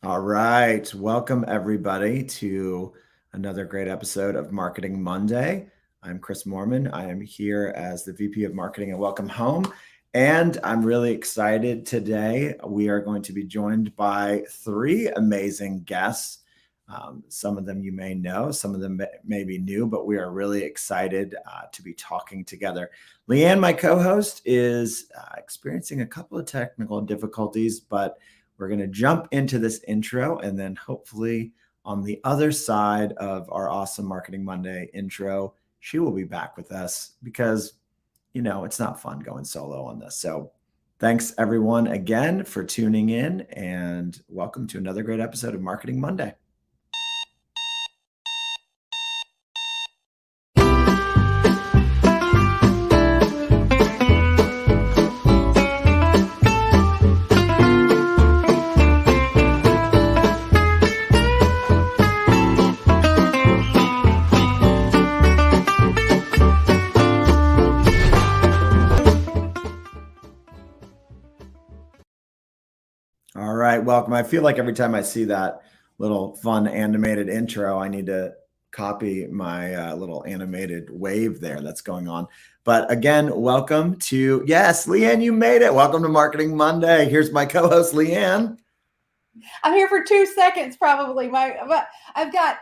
All right. Welcome, everybody, to another great episode of Marketing Monday. I'm Chris Mohrman. I am here as the VP of Marketing at Welcome Home, and I'm really excited today. We are going to be joined by three amazing guests. Some of them you may know, some of them may be new, but we are really excited to be talking together. Leigh, my co-host, is experiencing a couple of technical difficulties, but we're going to jump into this intro, and then hopefully on the other side of our awesome Marketing Monday intro, she will be back with us because, it's not fun going solo on this. So thanks everyone again for tuning in, and welcome to another great episode of Marketing Monday. All right, welcome. I feel like every time I see that little fun animated intro, I need to copy my little animated wave there that's going on. But again, welcome to, yes, Leigh, you made it. Welcome to Marketing Monday. Here's my co-host, Leigh. I'm here for 2 seconds, probably. I've got.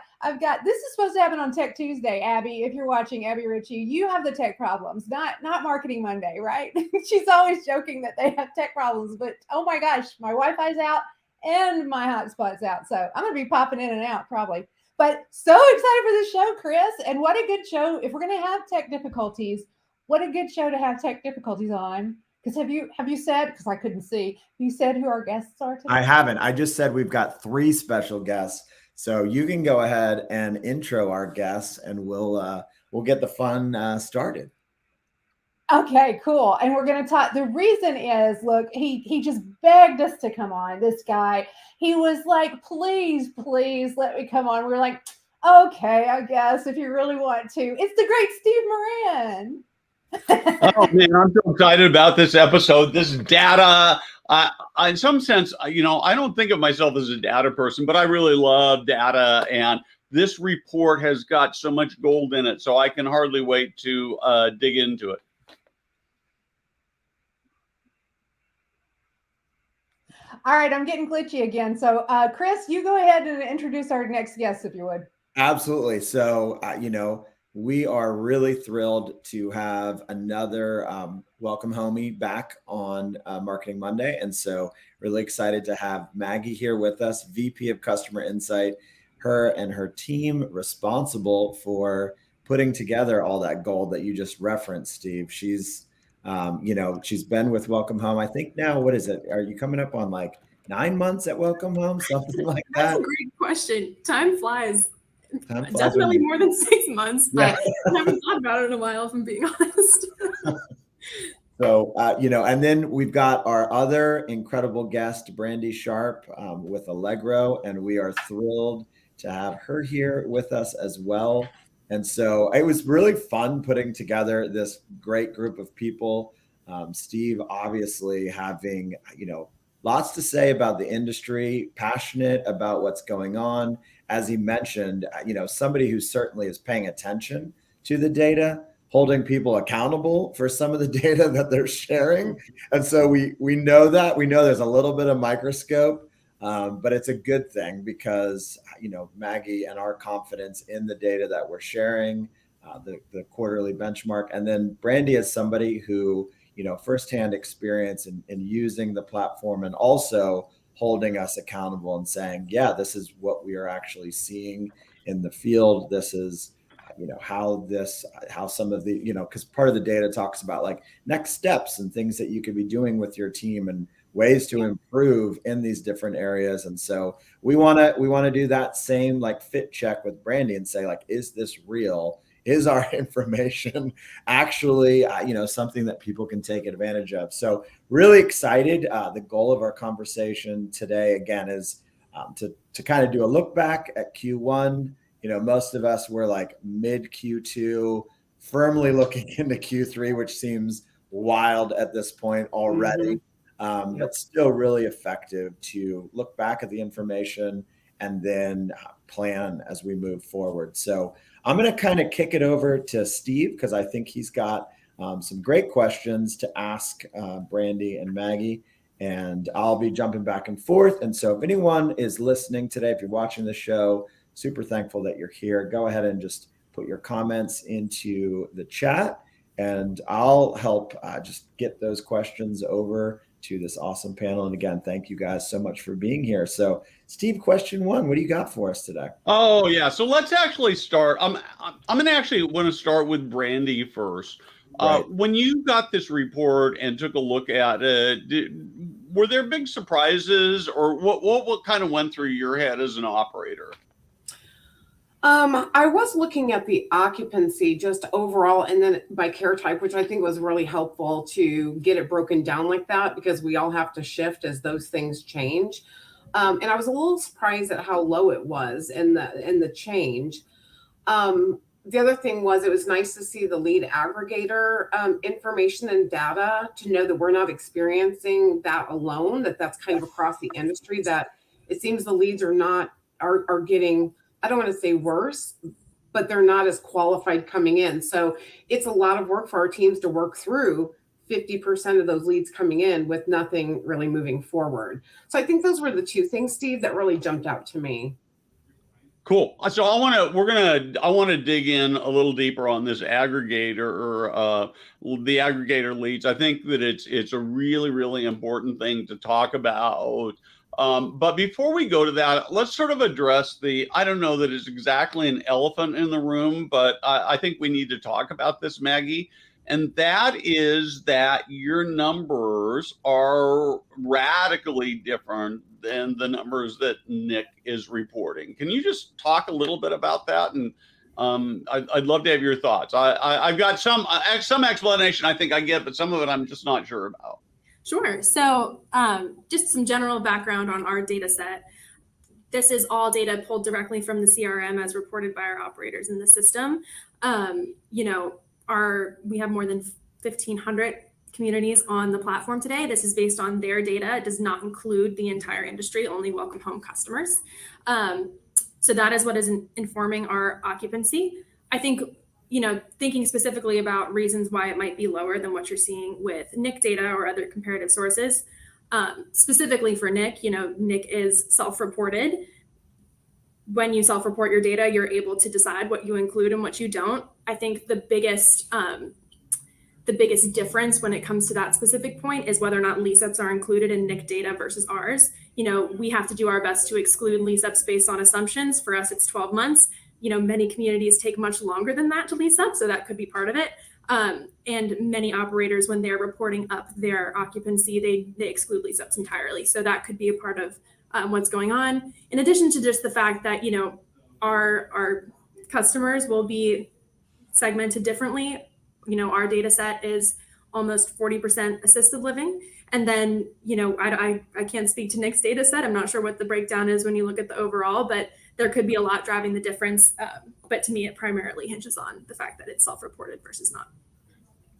This is supposed to happen on Tech Tuesday, Abby. If you're watching, Abby Ritchie, you have the tech problems, not Marketing Monday, right? She's always joking that they have tech problems, but oh my gosh, my Wi-Fi's out and my hotspot's out, so I'm gonna be popping in and out probably. But so excited for this show, Chris! And what a good show! If we're gonna have tech difficulties, what a good show to have tech difficulties on. Because have you said, because I couldn't see, you said who our guests are today? I haven't. I just said we've got 3 special guests. So you can go ahead and intro our guests, and we'll get the fun started. Okay, cool. And we're going to talk. The reason is, look, he just begged us to come on. This guy, he was like, please let me come on. We're like, okay, I guess if you really want to. It's the great Steve Moran. Oh man, I'm so excited about this episode. This data, in some sense, I don't think of myself as a data person, but I really love data, and this report has got so much gold in it, so I can hardly wait to dig into it. All right, I'm getting glitchy again. So, Chris, you go ahead and introduce our next guest, if you would. Absolutely. So, we are really thrilled to have another Welcome Homie back on Marketing Monday. And so really excited to have Maggie here with us, VP of Customer Insight, her and her team responsible for putting together all that gold that you just referenced, Steve. She's, she's been with Welcome Home. I think now, what is it? Are you coming up on like 9 months at Welcome Home? Something like that? That's a great question. Time flies. Definitely more than 6 months, but I haven't thought about it in a while, if I'm being honest. So, and then we've got our other incredible guest, Brandy Sharp with Allegro, and we are thrilled to have her here with us as well. And so it was really fun putting together this great group of people. Steve, obviously having, lots to say about the industry, passionate about what's going on. As he mentioned, somebody who certainly is paying attention to the data, holding people accountable for some of the data that they're sharing. And so we know that. We know there's a little bit of microscope, but it's a good thing because, Maggie and our confidence in the data that we're sharing, the quarterly benchmark. And then Brandy is somebody who, firsthand experience in using the platform and also holding us accountable and saying, yeah, this is what we are actually seeing in the field. This is, how some of the, because part of the data talks about like next steps and things that you could be doing with your team and ways to improve in these different areas. And so we want to do that same like fit check with Brandy and say like, is this real? Is our information actually, something that people can take advantage of? So really excited. The goal of our conversation today, again, is to kind of do a look back at Q1. Most of us were like mid Q2, firmly looking into Q3, which seems wild at this point already. but still really effective to look back at the information and then plan as we move forward. So I'm going to kind of kick it over to Steve, because I think he's got some great questions to ask Brandy and Maggie, and I'll be jumping back and forth. And so if anyone is listening today, if you're watching the show, super thankful that you're here. Go ahead and just put your comments into the chat, and I'll help just get those questions over to this awesome panel. And again, thank you guys so much for being here. So Steve, question one, what do you got for us today? Oh yeah, so let's actually start. I'm gonna actually want to start with Brandy first. Right. When you got this report and took a look at it, were there big surprises, or what kind of went through your head as an operator? I was looking at the occupancy just overall, and then by care type, which I think was really helpful to get it broken down like that, because we all have to shift as those things change. And I was a little surprised at how low it was in the change. The other thing was, it was nice to see the lead aggregator information and data, to know that we're not experiencing that alone, that's kind of across the industry, that it seems the leads are getting, I don't want to say worse, but they're not as qualified coming in. So it's a lot of work for our teams to work through 50% of those leads coming in with nothing really moving forward. So I think those were the two things, Steve, that really jumped out to me. Cool. So I want to dig in a little deeper on this aggregator, or the aggregator leads. I think that it's a really, really important thing to talk about. But before we go to that, let's sort of address I don't know that it's exactly an elephant in the room, but I think we need to talk about this, Maggie. And that is that your numbers are radically different than the numbers that Nick is reporting. Can you just talk a little bit about that? And I'd love to have your thoughts. I've got some explanation I think I get, but some of it I'm just not sure about. Sure. So just some general background on our data set. This is all data pulled directly from the CRM as reported by our operators in the system. We have more than 1,500 communities on the platform today. This is based on their data. It does not include the entire industry, only WelcomeHome customers. So that is what is informing our occupancy. I think, thinking specifically about reasons why it might be lower than what you're seeing with NIC data or other comparative sources. Specifically for NIC, NIC is self-reported. When you self-report your data, you're able to decide what you include and what you don't. I think the biggest difference when it comes to that specific point is whether or not lease-ups are included in NIC data versus ours. We have to do our best to exclude lease-ups based on assumptions. For us, it's 12 months. Many communities take much longer than that to lease up, so that could be part of it. And many operators, when they're reporting up their occupancy, they exclude lease-ups entirely. So that could be a part of what's going on. In addition to just the fact that, our customers will be segmented differently. Our data set is almost 40% assisted living. And then, I can't speak to Nick's data set. I'm not sure what the breakdown is when you look at the overall, but there could be a lot driving the difference. But to me, it primarily hinges on the fact that it's self-reported versus not.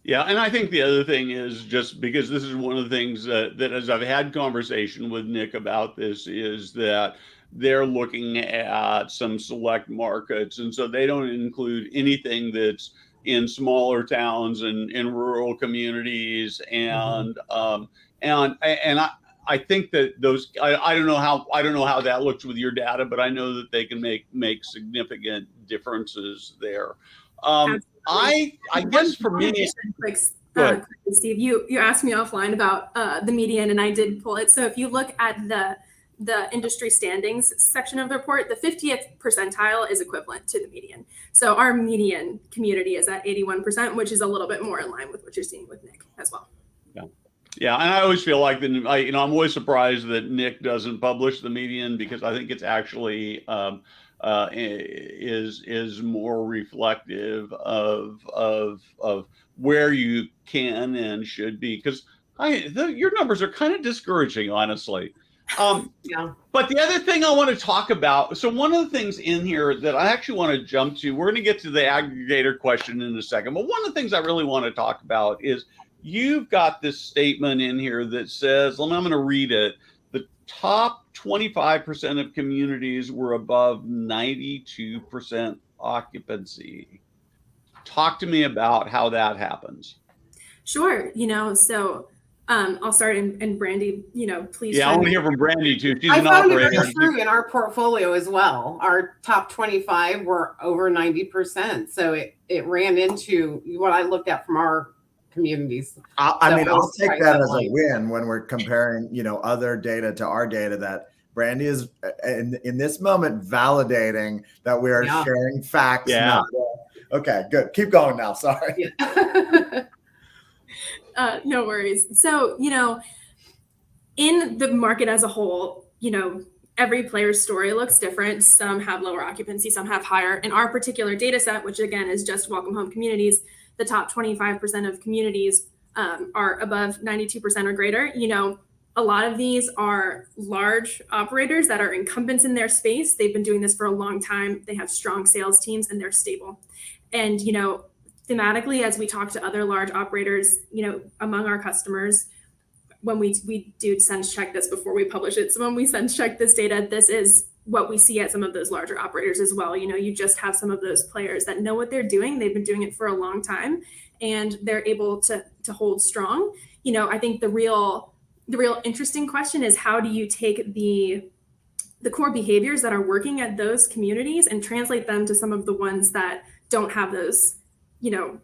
Yeah, and I think the other thing is, just because this is one of the things that as I've had conversation with Nick about this, is that they're looking at some select markets, and so they don't include anything that's in smaller towns and in rural communities, and I think that those I don't know how that looks with your data, but I know that they can make significant differences there. I guess for me, Steve, you asked me offline about the median, and I did pull it. So if you look at the industry standings section of the report, the 50th percentile is equivalent to the median. So our median community is at 81%, which is a little bit more in line with what you're seeing with Nick as well. Yeah, and I always feel like I'm always surprised that Nick doesn't publish the median, because I think it's actually is more reflective of where you can and should be, because your numbers are kind of discouraging, honestly. Yeah. But the other thing I want to talk about, so one of the things in here that I actually want to jump to, we're going to get to the aggregator question in a second, but one of the things I really want to talk about is you've got this statement in here that says, I'm going to read it. The top 25% of communities were above 92% occupancy. Talk to me about how that happens. Sure. So I'll start, and Brandy, please. Yeah, I want to hear from Brandy too. She's I an found operator. it very true in our portfolio as well. Our top 25 were over 90%. So it ran into what I looked at from our communities. I mean, I'll take that as a win when we're comparing, other data to our data, that Brandy is in this moment validating that we are sharing facts. Yeah. Okay, good. Keep going now. Sorry. Yeah. No worries. So, in the market as a whole, every player's story looks different. Some have lower occupancy, some have higher. In our particular data set, which again is just WelcomeHome communities, the top 25% of communities are above 92% or greater. A lot of these are large operators that are incumbents in their space. They've been doing this for a long time. They have strong sales teams and they're stable. And, thematically, as we talk to other large operators, among our customers, when we do sense check this before we publish it. So when we sense check this data, this is what we see at some of those larger operators as well. You just have some of those players that know what they're doing. They've been doing it for a long time and they're able to hold strong. I think the real interesting question is, how do you take the core behaviors that are working at those communities and translate them to some of the ones that don't have those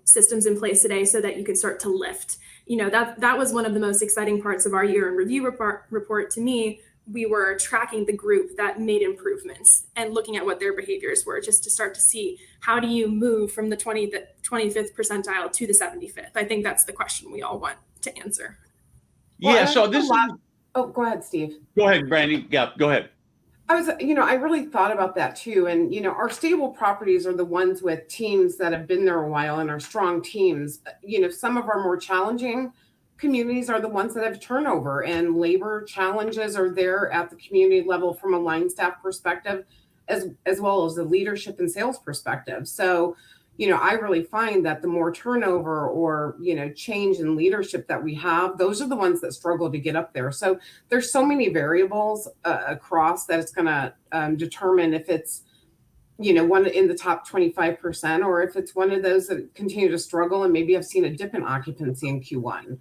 systems in place today, so that you can start to lift. That was one of the most exciting parts of our year in review report to me. We were tracking the group that made improvements and looking at what their behaviors were, just to start to see, how do you move from the 25th percentile to the 75th? I think that's the question we all want to answer. Yeah, so this is... Oh, go ahead, Steve. Go ahead, Brandy. Yeah, go ahead. I really thought about that too. And, our stable properties are the ones with teams that have been there a while and are strong teams. Some of our more challenging communities are the ones that have turnover, and labor challenges are there at the community level from a line staff perspective, as well as the leadership and sales perspective. So, I really find that the more turnover or, change in leadership that we have, those are the ones that struggle to get up there. So there's so many variables across that it's going to determine if it's, one in the top 25%, or if it's one of those that continue to struggle and maybe have seen a dip in occupancy in Q1.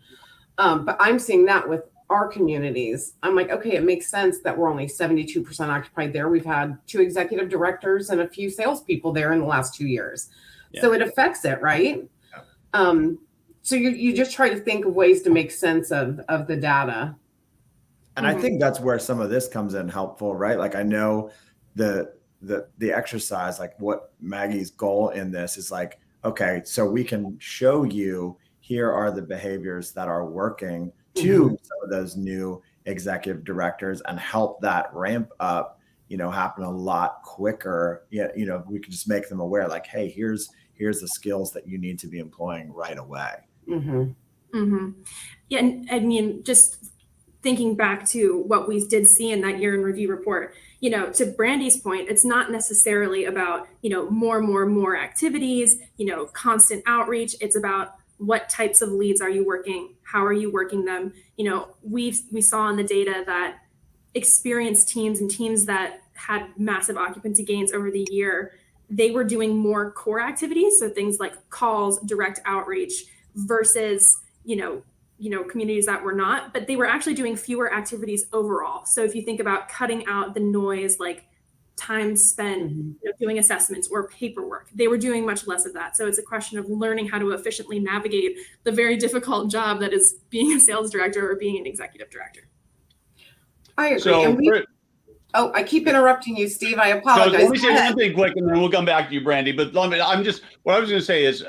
But I'm seeing that with our communities. I'm like, okay, it makes sense that we're only 72% occupied there. We've had 2 executive directors and a few salespeople there in the last 2 years. Yeah. So it affects it, right? Yeah. So you just try to think of ways to make sense of the data. And I think that's where some of this comes in helpful, right? Like, I know the exercise, like what Maggie's goal in this is, like, okay, so we can show you, here are the behaviors that are working to some of those new executive directors, and help that ramp up, happen a lot quicker. We can just make them aware, like, hey, here's the skills that you need to be employing right away. Yeah, and I mean, just thinking back to what we did see in that year in review report, to Brandy's point, it's not necessarily about, more activities, constant outreach. It's about, what types of leads are you working? How are you working them? We saw in the data that experienced teams and teams that had massive occupancy gains over the year, they were doing more core activities. So things like calls, direct outreach, versus, communities that were not, but they were actually doing fewer activities overall. So if you think about cutting out the noise, like time spent doing assessments or paperwork, they were doing much less of that. So it's a question of learning how to efficiently navigate the very difficult job that is being a sales director or being an executive director. I agree. I keep interrupting you, Steve. I apologize. So let me say one thing quick, and then we'll come back to you, Brandy. But what I was going to say is,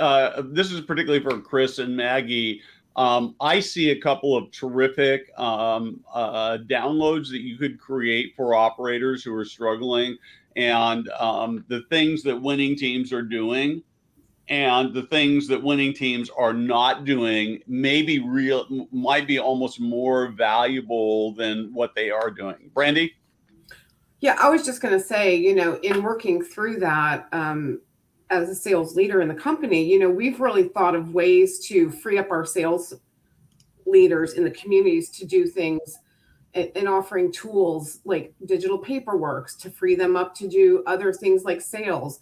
this is particularly for Chris and Maggie. I see a couple of terrific downloads that you could create for operators who are struggling, and the things that winning teams are doing, and the things that winning teams are not doing might be almost more valuable than what they are doing. Brandy? Yeah, I was just going to say, in working through that, as a sales leader in the company, we've really thought of ways to free up our sales leaders in the communities to do things and offering tools like digital paperwork to free them up to do other things like sales,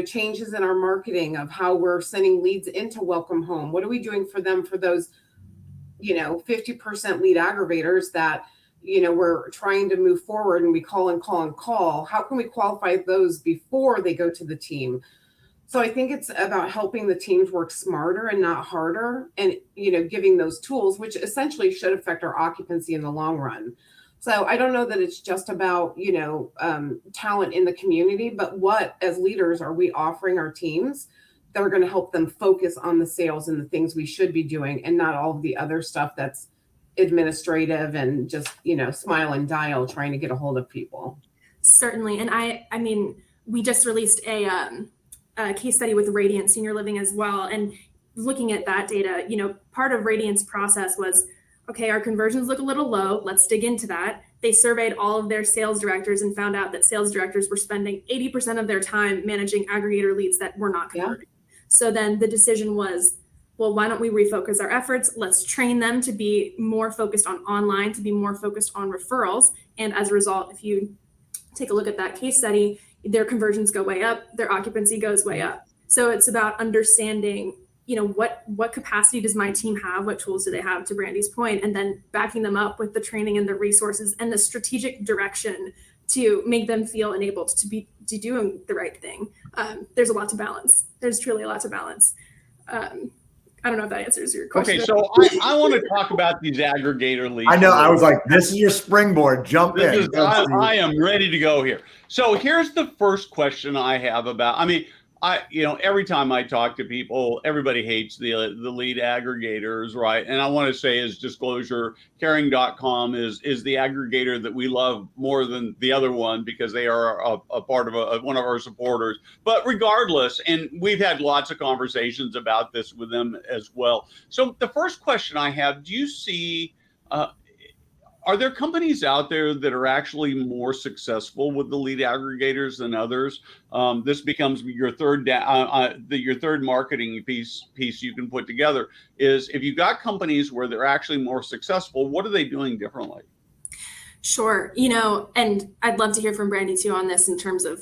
changes in our marketing of how we're sending leads into WelcomeHome. What are we doing for them for those, 50% lead aggregators that, we're trying to move forward and we call and call and call? How can we qualify those before they go to the team? So I think it's about helping the teams work smarter and not harder, and giving those tools, which essentially should affect our occupancy in the long run. So I don't know that it's just about talent in the community, but what as leaders are we offering our teams that are going to help them focus on the sales and the things we should be doing, and not all of the other stuff that's administrative and just smile and dial trying to get a hold of people. Certainly. And I mean, we just released a case study with Radiant Senior Living as well. And looking at that data, part of Radiant's process was, okay, our conversions look a little low. Let's dig into that. They surveyed all of their sales directors and found out that sales directors were spending 80% of their time managing aggregator leads that were not converting. Yeah. So then the decision was, well, why don't we refocus our efforts? Let's train them to be more focused on online, to be more focused on referrals. And as a result, if you take a look at that case study, their conversions go way up, their occupancy goes way up. So it's about understanding, what capacity does my team have? What tools do they have, to Brandy's point, and then backing them up with the training and the resources and the strategic direction to make them feel enabled to doing the right thing. There's a lot to balance. There's truly a lot to balance. I don't know if that answers your question. Okay, so I want to talk about these aggregator leads. I know. I was like, this is your springboard. Jump in. I am ready to go here. So here's the first question I have about, every time I talk to people, everybody hates the lead aggregators, right? And I want to say, as disclosure, caring.com is the aggregator that we love more than the other one, because they are a part of one of our supporters. But regardless, and we've had lots of conversations about this with them as well. So the first question I have, do you see, are there companies out there that are actually more successful with the lead aggregators than others? This becomes your third marketing piece you can put together, is if you've got companies where they're actually more successful, what are they doing differently? Sure. And I'd love to hear from Brandy too on this in terms of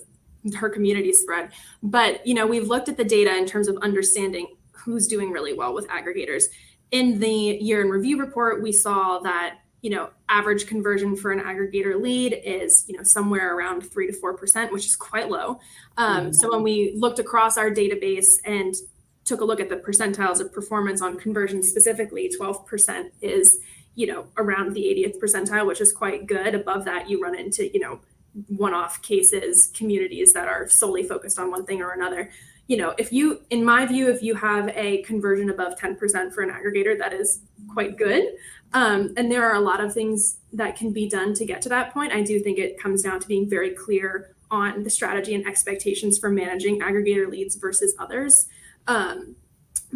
her community spread. But, we've looked at the data in terms of understanding who's doing really well with aggregators. In the year in review report, we saw that average conversion for an aggregator lead is, somewhere around 3 to 4%, which is quite low. So when we looked across our database and took a look at the percentiles of performance on conversion specifically, 12% is, around the 80th percentile, which is quite good. Above that, you run into, one-off cases, communities that are solely focused on one thing or another. In my view, if you have a conversion above 10% for an aggregator, that is quite good. And there are a lot of things that can be done to get to that point. I do think it comes down to being very clear on the strategy and expectations for managing aggregator leads versus others. But,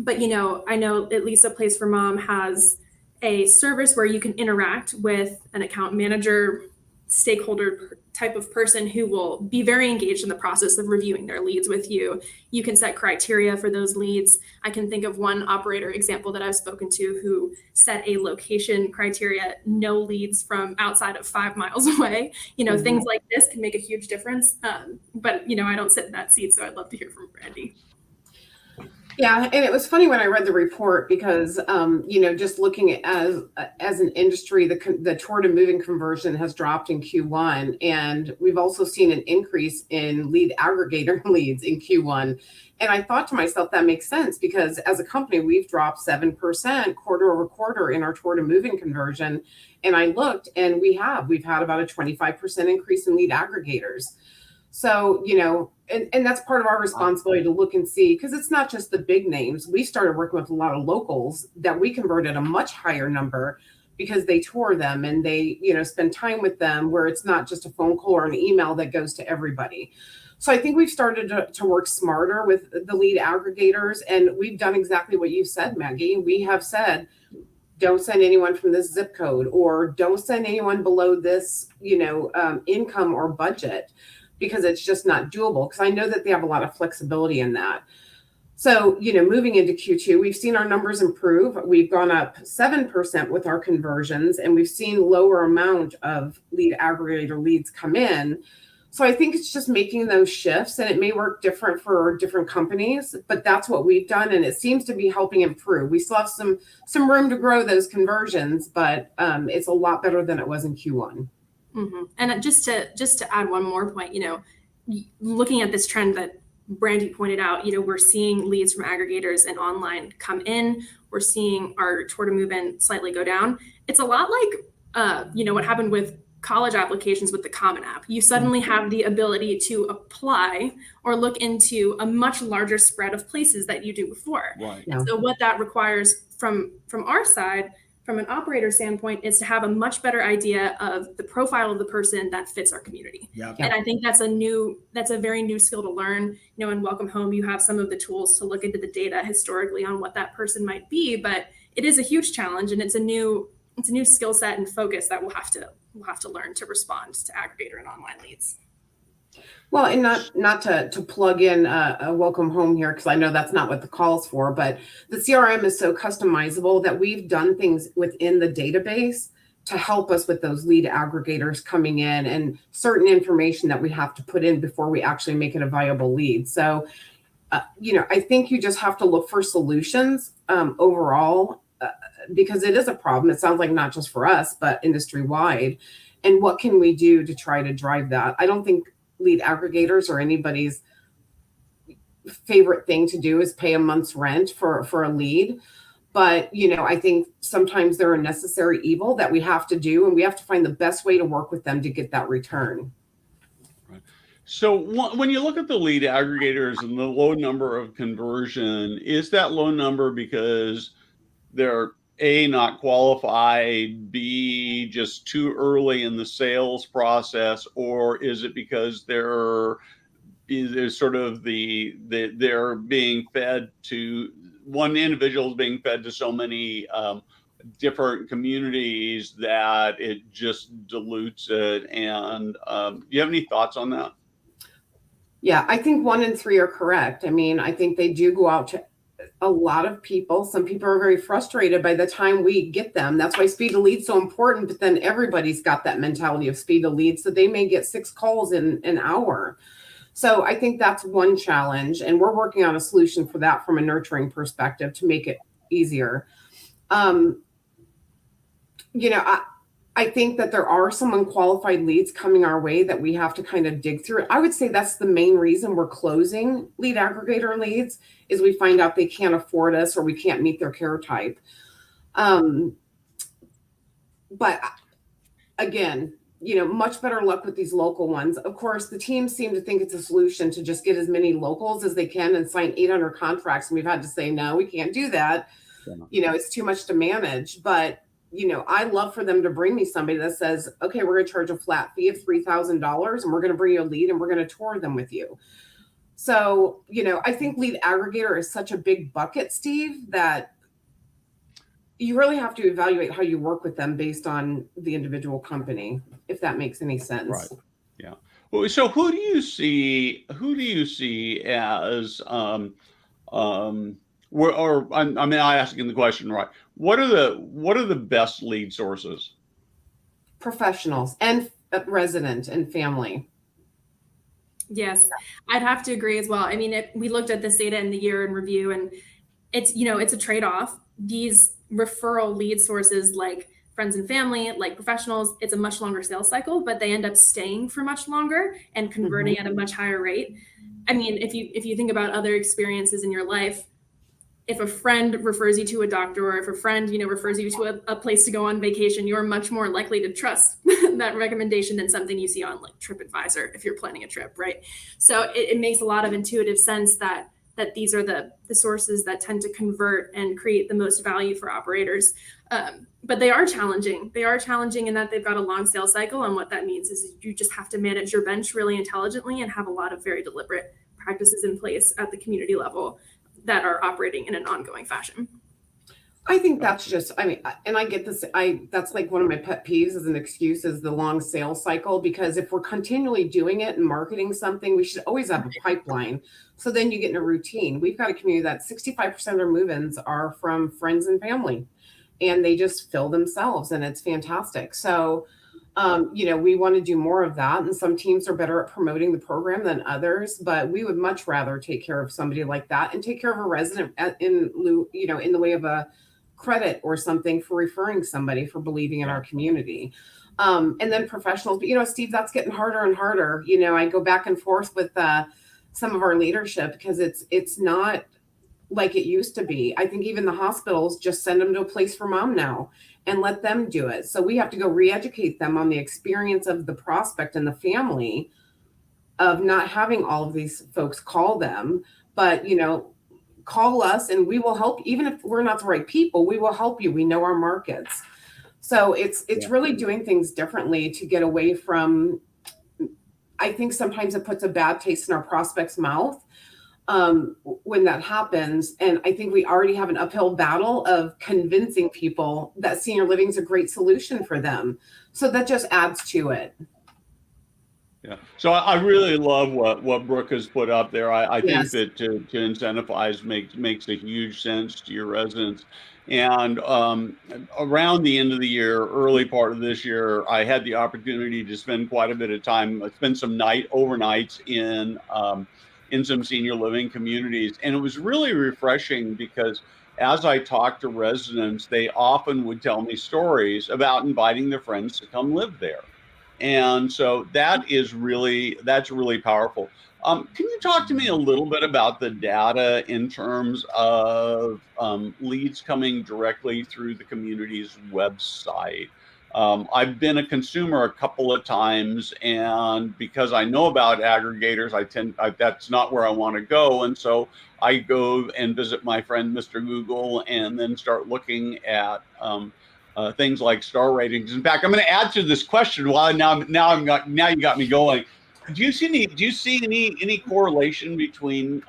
I know at least A Place for Mom has a service where you can interact with an account manager, stakeholder type of person who will be very engaged in the process of reviewing their leads with you. You can set criteria for those leads. I can think of one operator example that I've spoken to who set a location criteria, no leads from outside of 5 miles away. Things like this can make a huge difference. But, I don't sit in that seat, so I'd love to hear from Brandy. Yeah, and it was funny when I read the report because, just looking at as an industry, the tour to moving conversion has dropped in Q1, and we've also seen an increase in lead aggregator leads in Q1. And I thought to myself, that makes sense, because as a company, we've dropped 7% quarter over quarter in our tour to moving conversion. And I looked, and we've had about a 25% increase in lead aggregators. So, and that's part of our responsibility to look and see, because it's not just the big names. We started working with a lot of locals that we converted a much higher number because they tour them and they, spend time with them, where it's not just a phone call or an email that goes to everybody. So I think we've started to work smarter with the lead aggregators, and we've done exactly what you said, Maggie. We have said, don't send anyone from this zip code, or don't send anyone below this, income or budget, because it's just not doable. Because I know that they have a lot of flexibility in that. So, moving into Q2, we've seen our numbers improve. We've gone up 7% with our conversions, and we've seen lower amount of lead aggregator leads come in. So I think it's just making those shifts, and it may work different for different companies, but that's what we've done, and it seems to be helping improve. We still have some room to grow those conversions, but it's a lot better than it was in Q1. Mm-hmm. And just to add one more point, looking at this trend that Brandy pointed out, we're seeing leads from aggregators and online come in. We're seeing our tour to move in slightly go down. It's a lot like, what happened with college applications with the Common App. You suddenly have the ability to apply or look into a much larger spread of places that you do before. Right. Yeah. So what that requires from our side, from an operator standpoint, is to have a much better idea of the profile of the person that fits our community. Yep. And I think that's a very new skill to learn. In WelcomeHome, you have some of the tools to look into the data historically on what that person might be, but it is a huge challenge, and it's a new skill set and focus that we'll have to learn to respond to aggregator and online leads. Well, and not to plug in a WelcomeHome here, because I know that's not what the call's for, but the CRM is so customizable that we've done things within the database to help us with those lead aggregators coming in and certain information that we have to put in before we actually make it a viable lead. So, I think you just have to look for solutions overall, because it is a problem. It sounds like not just for us, but industry-wide. And what can we do to try to drive that? I don't think lead aggregators or anybody's favorite thing to do is pay a month's rent for a lead. But, I think sometimes they're a necessary evil that we have to do, and we have to find the best way to work with them to get that return. Right. So when you look at the lead aggregators and the low number of conversion, is that low number because they're A, not qualified, B, just too early in the sales process, or is it because they're sort of they're being fed to one individual is being fed to so many different communities that it just dilutes it? And do you have any thoughts on that? Yeah, I think 1 in 3 are correct. I mean, I think they do go out to a lot of people. Some people are very frustrated by the time we get them. That's why speed to lead is so important. But then everybody's got that mentality of speed to lead. So they may get 6 calls in an hour. So I think that's one challenge. And we're working on a solution for that from a nurturing perspective to make it easier. I think that there are some unqualified leads coming our way that we have to kind of dig through. I would say that's the main reason we're closing lead aggregator leads, is we find out they can't afford us or we can't meet their care type. But again, much better luck with these local ones. Of course, the teams seem to think it's a solution to just get as many locals as they can and sign 800 contracts. And we've had to say, no, we can't do that. Yeah. It's too much to manage. But I love for them to bring me somebody that says, okay, we're going to charge a flat fee of $3,000 and we're going to bring you a lead and we're going to tour them with you. So, I think lead aggregator is such a big bucket, Steve, that you really have to evaluate how you work with them based on the individual company, if that makes any sense. Right. Yeah. Well, so who do you see as I'm not asking the question right. What are the best lead sources? Professionals and resident and family. Yes, I'd have to agree as well. I mean, we looked at this data in the year in review, and it's a trade-off. These referral lead sources like friends and family, like professionals, it's a much longer sales cycle, but they end up staying for much longer and converting at a much higher rate. I mean, if you think about other experiences in your life, if a friend refers you to a doctor, or if a friend, refers you to a place to go on vacation, you're much more likely to trust that recommendation than something you see on like TripAdvisor if you're planning a trip, right? So it makes a lot of intuitive sense that these are the sources that tend to convert and create the most value for operators. But they are challenging. They are challenging in that they've got a long sales cycle. And what that means is you just have to manage your bench really intelligently and have a lot of very deliberate practices in place at the community level that are operating in an ongoing fashion. I think that's just, I mean, and I get this, that's like one of my pet peeves as an excuse is the long sales cycle, because if we're continually doing it and marketing something, we should always have a pipeline. So then you get in a routine. We've got a community that 65% of their move-ins are from friends and family, and they just fill themselves, and it's fantastic. So, we want to do more of that. And some teams are better at promoting the program than others, but we would much rather take care of somebody like that and take care of a resident in the way of a credit or something for referring somebody, for believing in our community. And then professionals, but Steve, that's getting harder and harder. I go back and forth with some of our leadership because it's not like it used to be. I think even the hospitals just send them to a place for mom now and let them do it. So we have to go re-educate them on the experience of the prospect and the family of not having all of these folks call them, but call us and we will help. Even if we're not the right people, we will help you. We know our markets. So it's really doing things differently to get away from, I think sometimes it puts a bad taste in our prospect's mouth when that happens. And I think we already have an uphill battle of convincing people that senior living is a great solution for them. So that just adds to it. Yeah. So I really love what Brooke has put up there. I think Yes. that to incentivize makes a huge sense to your residents. And around the end of the year, early part of this year, I had the opportunity to spend quite a bit of time, spend some overnights in some senior living communities. And it was really refreshing because as I talked to residents, they often would tell me stories about inviting their friends to come live there. And so that's really powerful. Can you talk to me a little bit about the data in terms of leads coming directly through the community's website? I've been a consumer a couple of times, and because I know about aggregators, that's not where I want to go. And so I go and visit my friend, Mr. Google, and then start looking at things like star ratings. In fact, I'm going to add to this question. While now you got me going. Do you see any correlation between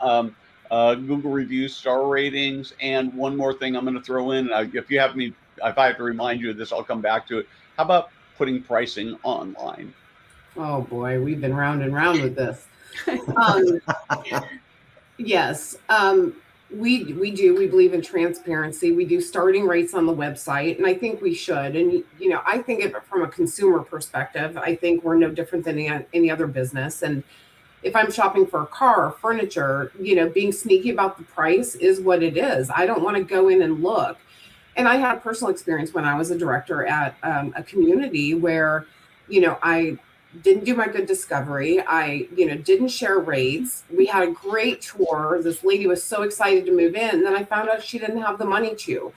Google reviews, star ratings, and one more thing I'm going to throw in? If I have to remind you of this, I'll come back to it. How about putting pricing online? Oh boy, we've been round and round with this. Yes. We do. We believe in transparency. We do starting rates on the website, and I think we should. And I think of it from a consumer perspective. I think we're no different than any other business. And if I'm shopping for a car or furniture, being sneaky about the price is what it is. I don't want to go in and look. And I had a personal experience when I was a director at a community where, I didn't do my good discovery. I, didn't share rates. We had a great tour. This lady was so excited to move in. And then I found out she didn't have the money to.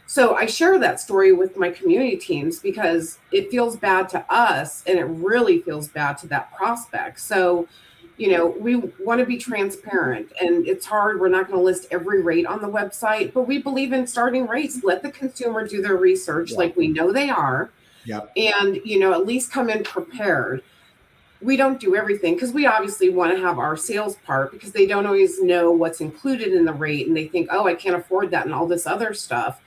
So I share that story with my community teams because it feels bad to us and it really feels bad to that prospect. So, we want to be transparent, and it's hard. We're not going to list every rate on the website, but we believe in starting rates. Let the consumer do their research like we know they are. Yep. And, at least come in prepared. We don't do everything because we obviously want to have our sales part because they don't always know what's included in the rate. And they think, oh, I can't afford that and all this other stuff.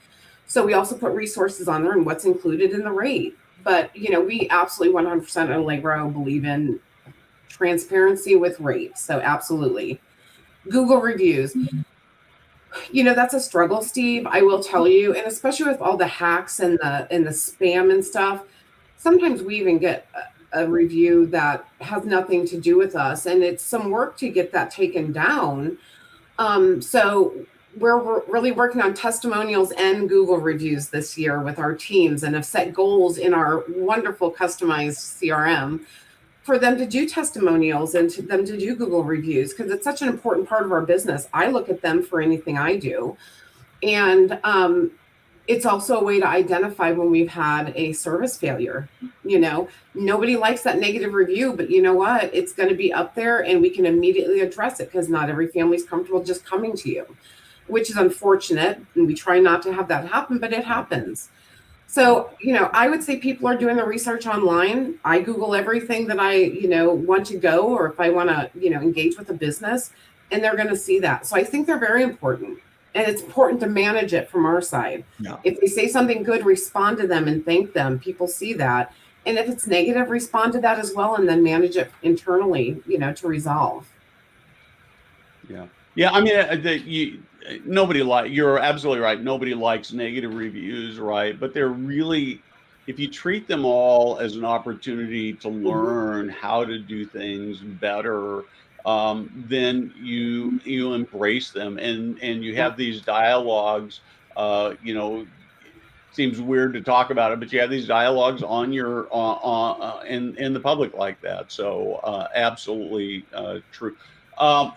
So we also put resources on there and what's included in the rate. But, we absolutely 100% at Allegro believe in transparency with rates. So absolutely. Google reviews. That's a struggle, Steve. I will tell you, and especially with all the hacks and the spam and stuff, sometimes we even get a review that has nothing to do with us, and it's some work to get that taken down. So we're really working on testimonials and Google reviews this year with our teams, and have set goals in our wonderful customized CRM for them to do testimonials and them to do Google reviews, because it's such an important part of our business. I look at them for anything I do. And it's also a way to identify when we've had a service failure. Nobody likes that negative review, but you know what? It's going to be up there and we can immediately address it because not every family's comfortable just coming to you, which is unfortunate. And we try not to have that happen, but it happens. So, I would say people are doing the research online. I Google everything that I, want to go, or if I want to, engage with a business, and they're going to see that. So I think they're very important. And it's important to manage it from our side. Yeah. If they say something good, respond to them and thank them. People see that. And if it's negative, respond to that as well, and then manage it internally, to resolve. Yeah. Yeah. I mean, you're absolutely right. Nobody likes negative reviews, right? But they're really, if you treat them all as an opportunity to learn how to do things better, then you embrace them, and you have these dialogues. Seems weird to talk about it, but you have these dialogues on your in the public like that. So absolutely true. From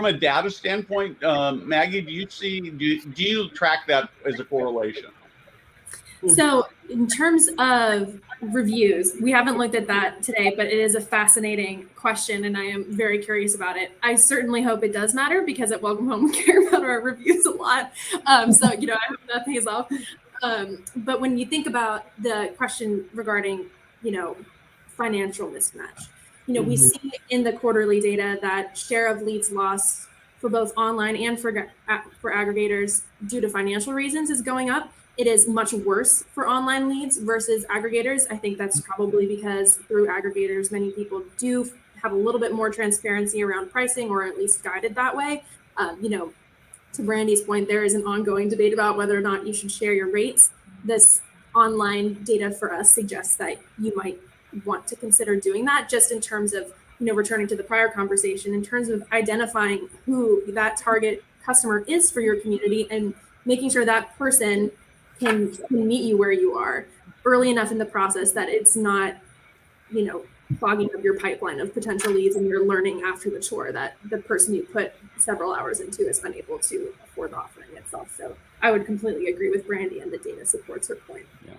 a data standpoint, Maggie, do you track that as a correlation? So in terms of reviews, we haven't looked at that today, but it is a fascinating question, and I am very curious about it. I certainly hope it does matter, because at Welcome Home, we care about our reviews a lot. I hope that pays off. But when you think about the question regarding, financial mismatch, we see in the quarterly data that share of leads lost for both online and for aggregators due to financial reasons is going up. It is much worse for online leads versus aggregators. I think that's probably because through aggregators, many people do have a little bit more transparency around pricing, or at least guided that way. To Brandy's point, there is an ongoing debate about whether or not you should share your rates. This online data for us suggests that you might want to consider doing that, just in terms of, returning to the prior conversation, in terms of identifying who that target customer is for your community and making sure that person can meet you where you are early enough in the process that it's not, clogging up your pipeline of potential leads, and you're learning after the chore that the person you put several hours into is unable to afford the offering itself. So I would completely agree with Brandy, and the data supports her point. Yeah.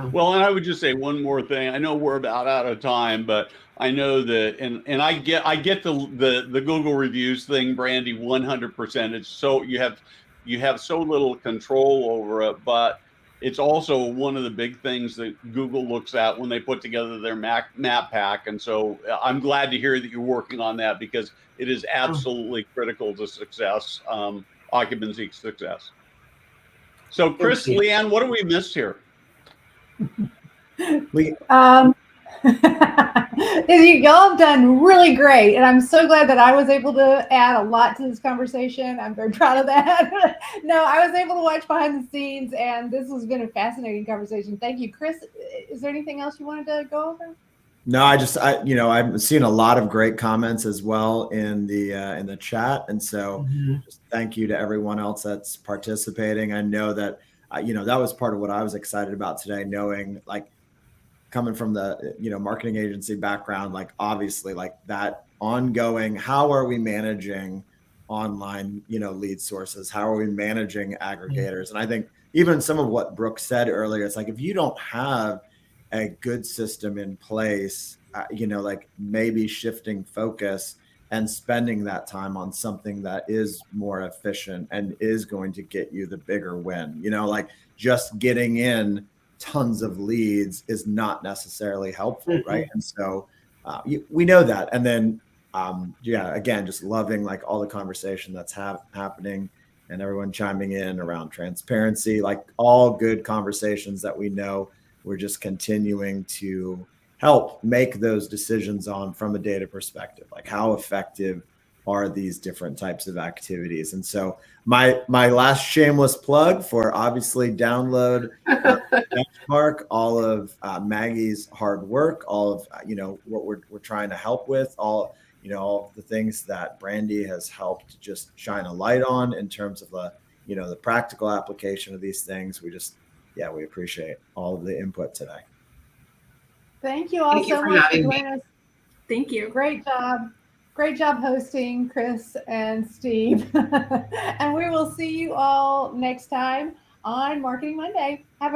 Well, and I would just say one more thing. I know we're about out of time, but I know that, and I get the Google reviews thing, Brandy, 100%. It's so you have so little control over it, but it's also one of the big things that Google looks at when they put together their map pack. And so I'm glad to hear that you're working on that, because it is absolutely critical to success, occupancy success. So Chris, Leanne, what have we missed here? Y'all have done really great, and I'm so glad that I was able to add a lot to this conversation. I'm very proud of that. No, I was able to watch behind the scenes, and this has been a fascinating conversation. Thank you, Chris. Is there anything else you wanted to go over? No, I've seen a lot of great comments as well in the chat, and so just thank you to everyone else that's participating. I know that that was part of what I was excited about today, knowing, like, coming from the marketing agency background, like, obviously, like, that ongoing, how are we managing online lead sources, how are we managing aggregators? And I think even some of what Brooke said earlier, it's like, if you don't have a good system in place, like, maybe shifting focus and spending that time on something that is more efficient and is going to get you the bigger win. Like, just getting in tons of leads is not necessarily helpful, right? And so we know that. And then again, just loving, like, all the conversation that's happening, and everyone chiming in around transparency, like, all good conversations that we know we're just continuing to help make those decisions on from a data perspective, like, how effective are these different types of activities. And so my last shameless plug for, obviously, download Benchmark, all of Maggie's hard work, all of what we're trying to help with, all of the things that Brandy has helped just shine a light on in terms of the practical application of these things. We appreciate all of the input today. Thank you all so much for joining us. Thank you. Great job. Great job hosting, Chris and Steve. And we will see you all next time on Marketing Monday. Have a